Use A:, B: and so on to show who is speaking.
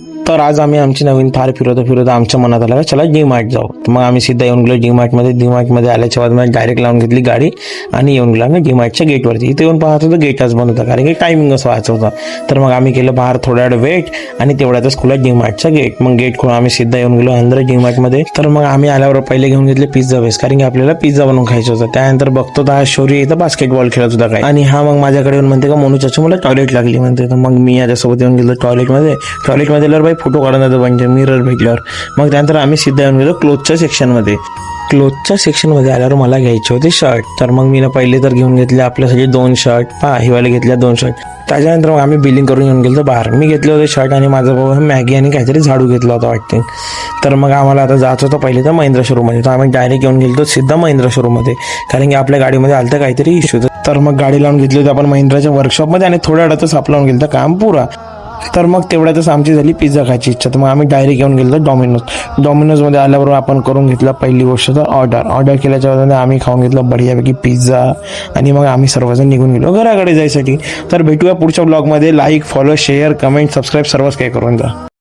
A: तर आज आम्ही आमची नवीन थार फिरवता आमच्या मनात आलं चला डी-मार्ट जाऊ. तर मग आम्ही सीधा येऊन गेलो डी-मार्टमध्ये आल्याच्या बाद मग डायरेक्ट लावून घेतली गाडी आणि येऊन गेलो आम्ही डी-मार्टच्या गेटवरती. इथे येऊन पाहत होतो गेट आज बंद होता कारण की टायमिंगच व्हायचं होता. तर मग आम्ही केलं बाहेर थोड्या वेळ वेट आणि तेवढ्यातच खुला डी-मार्टचा गेट. मग गेट खोला आम्ही सीधा येऊन गेलो अंदर डी-मार्टमध्ये. तर मग आम्ही आल्यावर पहिले घेऊन घेतले पिझ्झा बेस कारण की आपल्याला पिझ्झा बनवून खायचं होतं. त्यानंतर बघतो तर हा शौर्य इथं बास्केटबॉल खेळत होता काय आणि हा मग माझ्याकडे येऊन म्हणते का मोनू चाचू मला टॉयलेट लागली म्हणते. तर मग मी याच्यासोबत येऊन गेलो टॉयलेटमध्ये आल्यावर बाई फोटो काढून देतो म्हणजे मिरर भेटल्यावर. मग त्यानंतर आम्ही सीधा येऊन गेलो क्लोथच्या सेक्शनमध्ये आल्यावर मला घ्यायचे होते शर्ट. तर मग मी पहिले तर घेऊन घेतले आपल्यासाठी 2 शर्ट. हिवाले घेतल्या 2 शर्ट. त्याच्यानंतर मग आम्ही बिलिंग करून येऊन गेलो बाहेर. मी घेतले होते शर्ट आणि माझा भाऊ मॅगी आणि काहीतरी झाडू घेतला होता वाटते. तर मग आम्हाला आता जायचं होतं पहिले तर महिंद्रा शोरूममध्ये. तर आम्ही डायरेक्ट येऊन गेलो सिद्धा महिंद्रा शोरूममध्ये कारण की आपल्या गाडीमध्ये आलं तर काहीतरी इश्यू. तर मग गाडी लावून घेतली होती आपण महिंद्राच्या वर्कशॉपमध्ये आणि थोड्या वेळातच आप लावून गेलं काम पुरा. तर मग तेवढ्यातच आमची झाली पिझ्झा खायची इच्छा. तर मग आम्ही डायरेक्ट येऊन गेलो डॉमिनोजमध्ये आल्याबरोबर आपण करून घेतला पहिली गोष्ट तर ऑर्डर केल्याच्या वेळेला आम्ही खाऊन घेतलं बढियापैकी पिझ्झा आणि मग आम्ही सर्वजण निघून गेलो घराकडे जायसाठी. तर भेटूया पुढच्या ब्लॉगमध्ये. Like follow share comment subscribe सर्वच काही करून जा.